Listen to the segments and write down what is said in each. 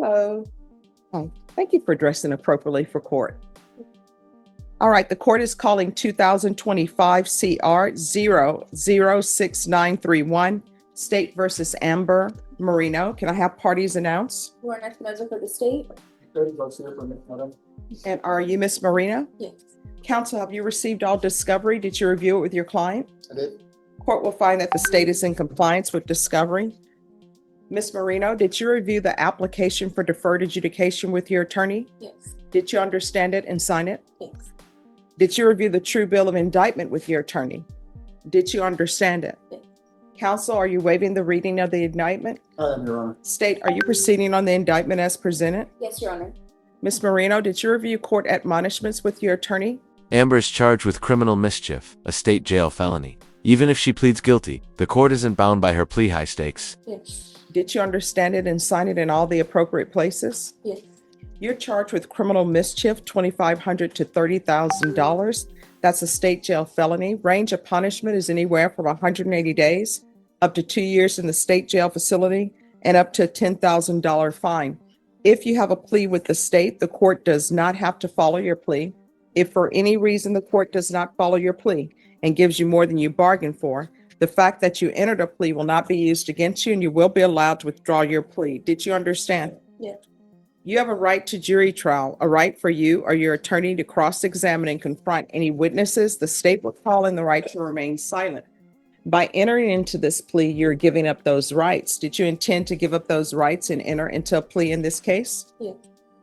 Hello. Hi. Thank you for dressing appropriately for court. All right, the court is calling 2025 CR 006931, State versus Amber Marino. Can I have parties announced? Lauren Espinoza for the state. And are you Miss Marino? Yes. Counsel, have you received all discovery? Did you review it with your client? I did. Court will find that the state is in compliance with discovery. Miss Marino, did you review the application for deferred adjudication with your attorney? Yes. Did you understand it and sign it? Yes. Did you review the true bill of indictment with your attorney? Did you understand it? Yes. Counsel, are you waiving the reading of the indictment? I am, Your Honor. State, are you proceeding on the indictment as presented? Yes, Your Honor. Miss Marino, did you review court admonishments with your attorney? Amber is charged with criminal mischief, a state jail felony. Even if she pleads guilty, the court isn't bound by her plea high stakes. Yes. Did you understand it and sign it in all the appropriate places? Yes. You're charged with criminal mischief, $2,500 to $30,000. That's a state jail felony. Range of punishment is anywhere from 180 days up to 2 years in the state jail facility and up to a $10,000 fine. If you have a plea with the state, the court does not have to follow your plea. If for any reason the court does not follow your plea and gives you more than you bargained for, the fact that you entered a plea will not be used against you and you will be allowed to withdraw your plea. Did you understand? Yes. You have a right to jury trial, a right for you or your attorney to cross-examine and confront any witnesses. The state will call in the right to remain silent. By entering into this plea, you're giving up those rights. Did you intend to give up those rights and enter into a plea in this case? Yes.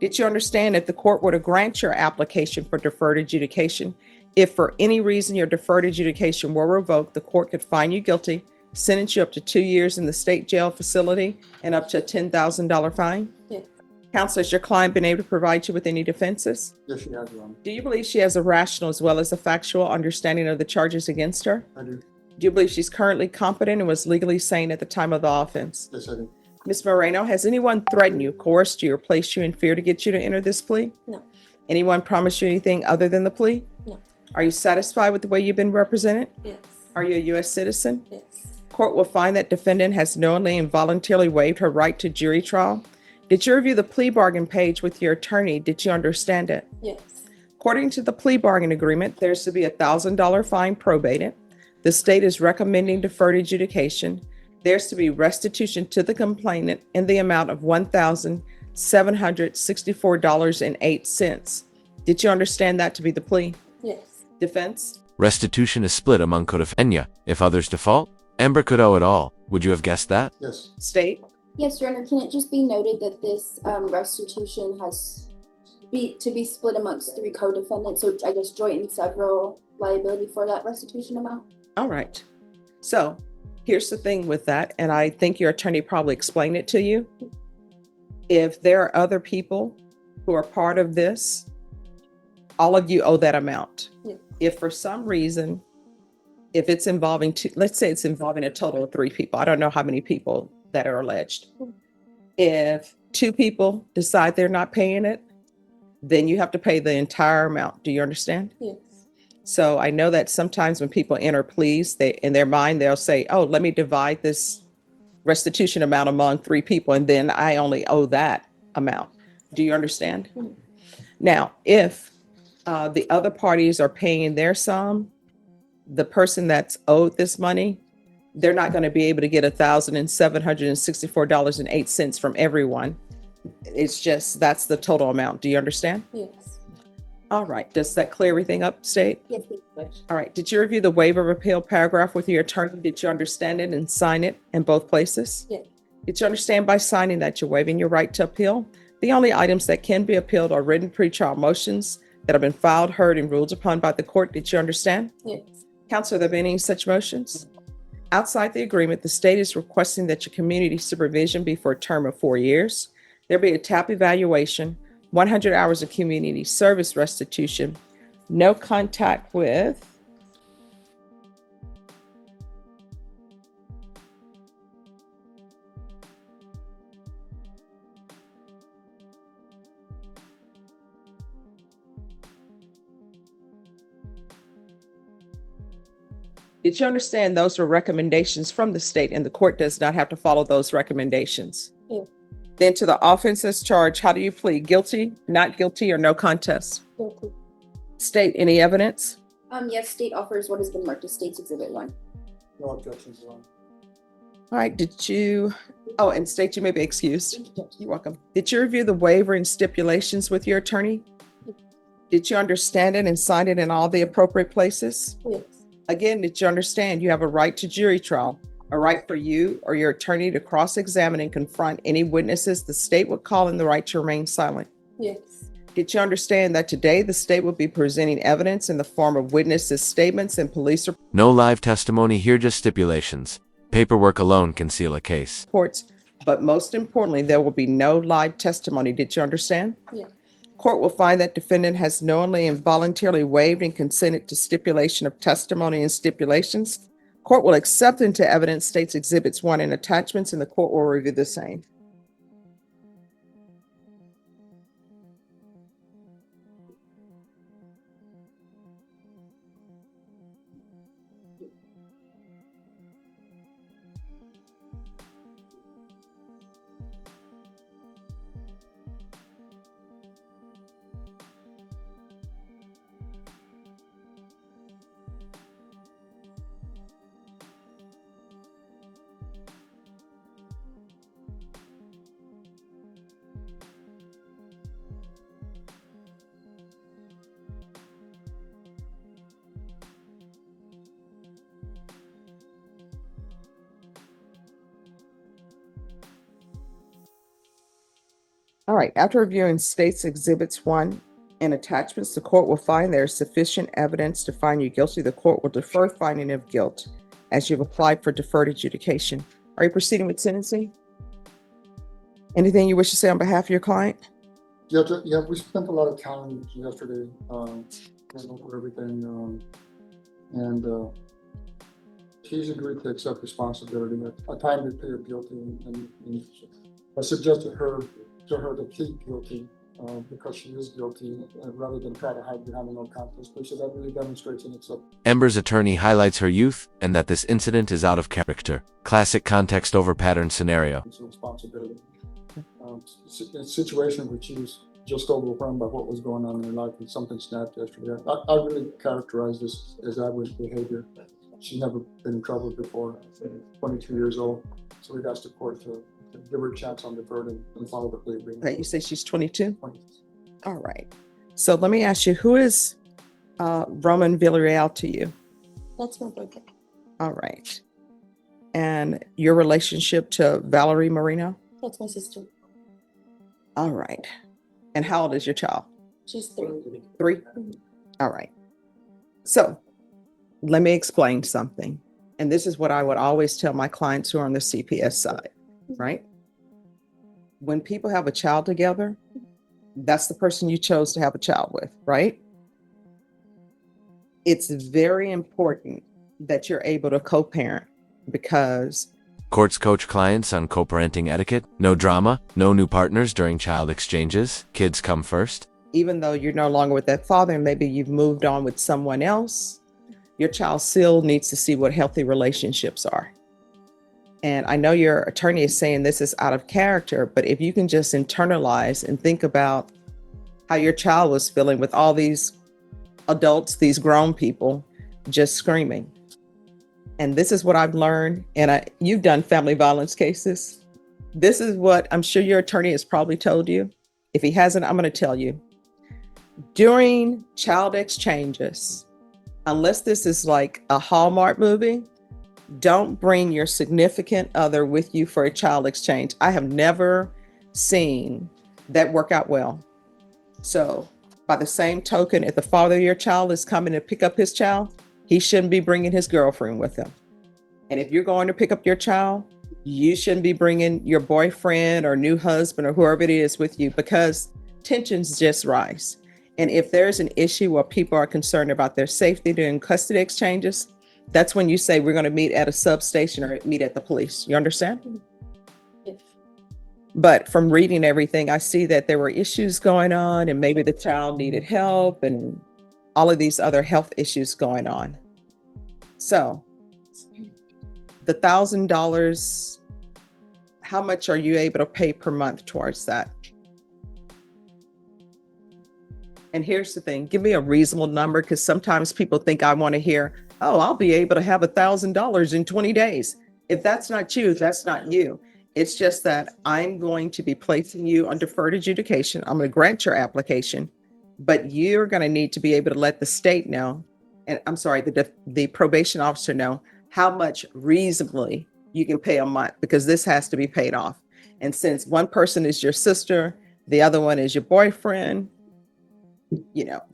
Did you understand if the court were to grant your application for deferred adjudication, if for any reason your deferred adjudication were revoked, the court could find you guilty, sentence you up to 2 years in the state jail facility, and up to a $10,000 fine? Yes. Counsel, has your client been able to provide you with any defenses? Yes, she has, Your Honor. Do you believe she has a rational as well as a factual understanding of the charges against her? I do. Do you believe she's currently competent and was legally sane at the time of the offense? Yes, I do. Ms. Moreno, has anyone threatened you, coerced you, or placed you in fear to get you to enter this plea? No. Anyone promised you anything other than the plea? No. Are you satisfied with the way you've been represented? Yes. Are you a U.S. citizen? Yes. Court will find that defendant has knowingly and voluntarily waived her right to jury trial. Did you review the plea bargain page with your attorney? Did you understand it? Yes. According to the plea bargain agreement, there's to be a $1,000 fine probated. The state is recommending deferred adjudication. There's to be restitution to the complainant in the amount of $1,764.08. Did you understand that to be the plea? Yes. Defense? Restitution is split among co-defendants. If others default, Amber could owe it all. Would you have guessed that? Yes. State? Yes, Your Honor. Can it just be noted that this restitution has to be split amongst 3 co-defendants, so I guess joint and several liability for that restitution amount? All right. So here's the thing with that, and I think your attorney probably explained it to you. If there are other people who are part of this, all of you owe that amount. Yeah. If for some reason, if it's involving let's say it's involving a total of 3 people. I don't know how many people that are alleged. If 2 people decide they're not paying it, then you have to pay the entire amount. Do you understand? Yes. So I know that sometimes when people enter pleas, they in their mind, they'll say, oh, let me divide this restitution amount among 3 people, and then I only owe that amount. Do you understand? Mhm. Now, if the other parties are paying their sum, the person that's owed this money, they're not going to be able to get $1,764.08 from everyone. It's just, that's the total amount. Do you understand? Yes. All right. Does that clear everything up, State? Yes. All right. Did you review the waiver of appeal paragraph with your attorney? Did you understand it and sign it in both places? Yes. Did you understand by signing that you're waiving your right to appeal? The only items that can be appealed are written pretrial motions that have been filed, heard, and ruled upon by the court. Did you understand? Yes. Counsel, have there been any such motions? Outside the agreement, the state is requesting that your community supervision be for a term of 4 years. There be a TAP evaluation, 100 hours of community service restitution, no contact with Did you understand those were recommendations from the state and the court does not have to follow those recommendations? Yeah. Then to the offenses charged, how do you plead? Guilty, not guilty, or no contest? Guilty. State any evidence? Yes, state offers what has been marked as State's Exhibit 1. No objections, Your Honor. All right, oh, and state you may be excused. You're welcome. Did you review the waiver and stipulations with your attorney? Did you understand it and sign it in all the appropriate places? Yes. Again, did you understand you have a right to jury trial, a right for you or your attorney to cross-examine and confront any witnesses the state would call in, the right to remain silent? Yes. Did you understand that today the state will be presenting evidence in the form of witnesses' statements and police No live testimony here, just stipulations. Paperwork alone can seal a case. reports? But most importantly, there will be no live testimony. Did you understand? Yeah. Court will find that defendant has knowingly and voluntarily waived and consented to stipulation of testimony and stipulations. Court will accept into evidence states exhibits 1 and attachments, and the court will review the same. All right, after reviewing states exhibits 1 and attachments, the court will find there is sufficient evidence to find you guilty. The court will defer finding of guilt as you've applied for deferred adjudication. Are you proceeding with sentencing? Anything you wish to say on behalf of your client? Yeah, we spent a lot of time yesterday, going over everything, and she's agreed to accept responsibility. At times we plead guilty, and I suggested to her to plead guilty because she is guilty, rather than try to hide behind a no contest plea. So that really demonstrates an acceptance. Amber's attorney highlights her youth and that this incident is out of character. Classic context over pattern scenario. It's a responsibility. A situation where she was just overwhelmed by what was going on in her life, and something snapped yesterday. I really characterize this as average behavior. She's never been in trouble before, 22 years old. So we've asked the court to give her a chance on deferred and follow the plea agreement. Okay, you say she's 22? 20. All right. So let me ask you, who is Roman Villarreal to you? That's my boyfriend. All right. And your relationship to Valerie Marino? That's my sister. All right. And how old is your child? She's 3. 3? All right. So let me explain something. And this is what I would always tell my clients who are on the CPS side, right? When people have a child together, that's the person you chose to have a child with, right? It's very important that you're able to co-parent, because Courts coach clients on co-parenting etiquette. No drama, no new partners during child exchanges. Kids come first. even though you're no longer with that father and maybe you've moved on with someone else, your child still needs to see what healthy relationships are. And I know your attorney is saying this is out of character, but if you can just internalize and think about how your child was feeling with all these adults, these grown people just screaming. And this is what I've learned. And you've done family violence cases. This is what I'm sure your attorney has probably told you. If he hasn't, I'm going to tell you. During child exchanges, unless this is like a Hallmark movie, don't bring your significant other with you for a child exchange. I have never seen that work out well. So by the same token, if the father of your child is coming to pick up his child, he shouldn't be bringing his girlfriend with him. And if you're going to pick up your child, you shouldn't be bringing your boyfriend or new husband or whoever it is with you, because tensions just rise. And if there's an issue where people are concerned about their safety during custody exchanges, that's when you say we're going to meet at a substation or meet at the police. You understand? Yes. But from reading everything, I see that there were issues going on and maybe the child needed help and all of these other health issues going on. So the $1,000, how much are you able to pay per month towards that? And here's the thing, give me a reasonable number, because sometimes people think I want to hear, oh, I'll be able to have $1,000 in 20 days. If that's not you, that's not you. It's just that I'm going to be placing you on deferred adjudication. I'm going to grant your application, but you're going to need to be able to let the state know, and I'm sorry, the probation officer know how much reasonably you can pay a month, because this has to be paid off. And since one person is your sister, the other one is your boyfriend,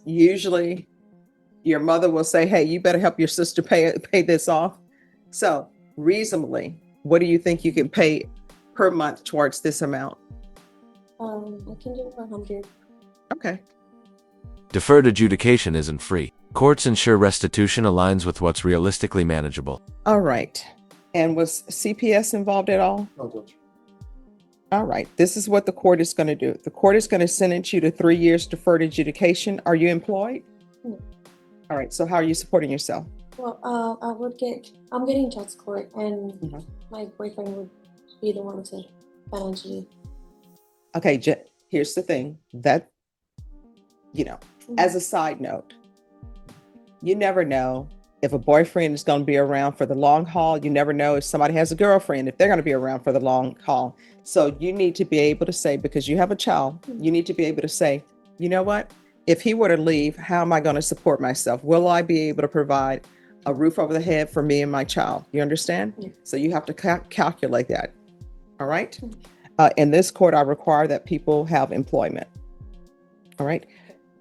usually your mother will say, hey, you better help your sister pay this off. So reasonably, what do you think you can pay per month towards this amount? I can do 100. Okay. Deferred adjudication isn't free. Courts ensure restitution aligns with what's realistically manageable. All right. And was CPS involved at all? No, Judge. All right. This is what the court is going to do. The court is going to sentence you to 3 years deferred adjudication. Are you employed? No. All right. So how are you supporting yourself? Well, I'm getting child support, and Mhm. my boyfriend would be the one to financially. Okay. Here's the thing that, as a side note, you never know if a boyfriend is going to be around for the long haul. You never know if somebody has a girlfriend, if they're going to be around for the long haul. So you need to be able to say, because you have a child, you need to be able to say, you know what? If he were to leave, how am I going to support myself? Will I be able to provide a roof over the head for me and my child? You understand? Yeah. So you have to calculate that. All right. In this court, I require that people have employment. All right.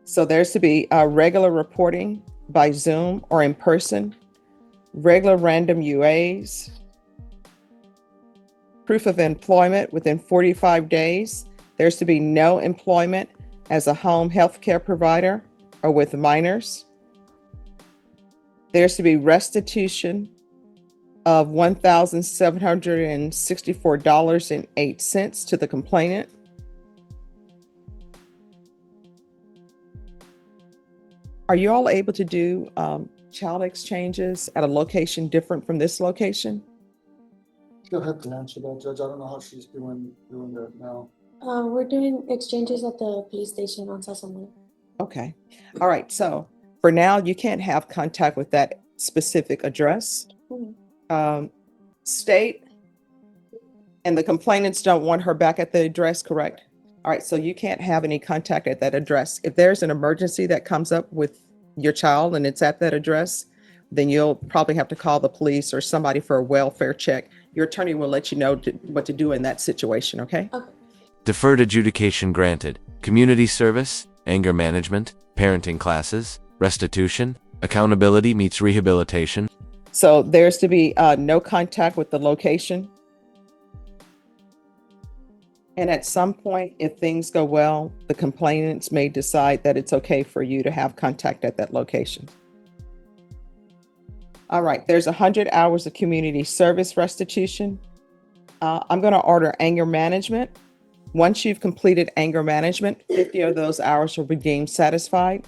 So there's to be regular reporting by Zoom or in person, regular random UAs, proof of employment within 45 days. There's to be no employment as a home health care provider or with minors. There's to be restitution of $1,764.08 to the complainant. Are you all able to do child exchanges at a location different from this location? She'll have to answer that, Judge. I don't know how she's doing that now. We're doing exchanges at the police station on Sassamon. Okay. All right. So for now, you can't have contact with that specific address. State and the complainants don't want her back at the address, correct? All right. So you can't have any contact at that address. If there's an emergency that comes up with your child and it's at that address, then you'll probably have to call the police or somebody for a welfare check. Your attorney will let you know what to do in that situation. Okay. Okay. Deferred adjudication granted. Community service, anger management, parenting classes, restitution, accountability meets rehabilitation. So there's to be no contact with the location. And at some point, if things go well, the complainants may decide that it's okay for you to have contact at that location. All right, there's 100 hours of community service restitution. I'm going to order anger management. Once you've completed anger management, 50 of those hours will be deemed satisfied,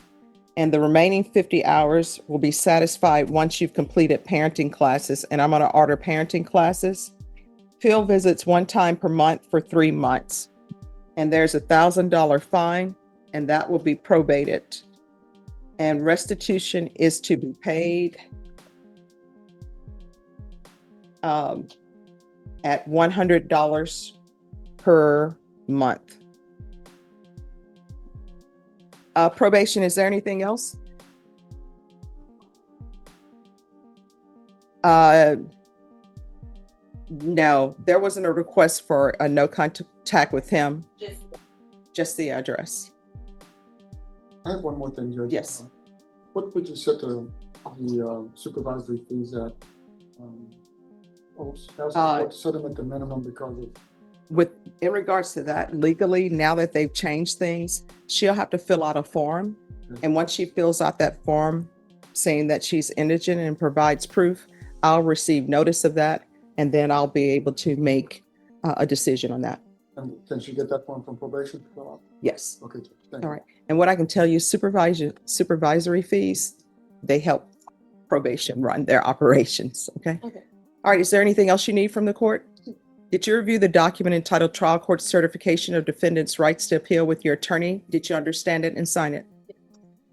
and the remaining 50 hours will be satisfied once you've completed parenting classes, and I'm going to order parenting classes. Field visits 1 time per month for 3 months. And there's $1,000 fine, and that will be probated. And restitution is to be paid at $100 per month. Probation, is there anything else? No, there wasn't a request for a no contact with him. Just the address. I have one more thing, Judge. Yes. What would you set the supervisory fees at? Set them at the minimum because of. In regards to that, legally, now that they've changed things, she'll have to fill out a form. Okay. And once she fills out that form saying that she's indigent and provides proof, I'll receive notice of that. And then I'll be able to make a decision on that. And can she get that form from probation to fill out? Yes. Okay, thank All you. right. And what I can tell you, supervisory fees, they help probation run their operations. Okay. Okay. All right. Is there anything else you need from the court? Did you review the document entitled Trial Court Certification of Defendants' Rights to Appeal with your attorney? Did you understand it and sign it?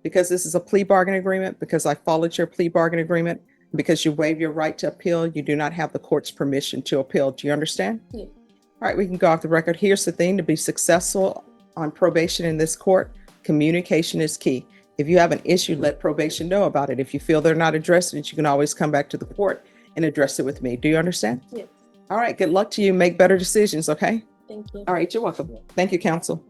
Because this is a plea bargain agreement, because I followed your plea bargain agreement, because you waive your right to appeal, you do not have the court's permission to appeal. Do you understand? Yeah. All right, we can go off the record. Here's the thing: to be successful on probation in this court, communication is key. If you have an issue, let probation know about it. If you feel they're not addressing it, you can always come back to the court and address it with me. Do you understand? Yes. All right, good luck to you. Make better decisions, okay? Thank you. All right, you're welcome. Thank you, counsel.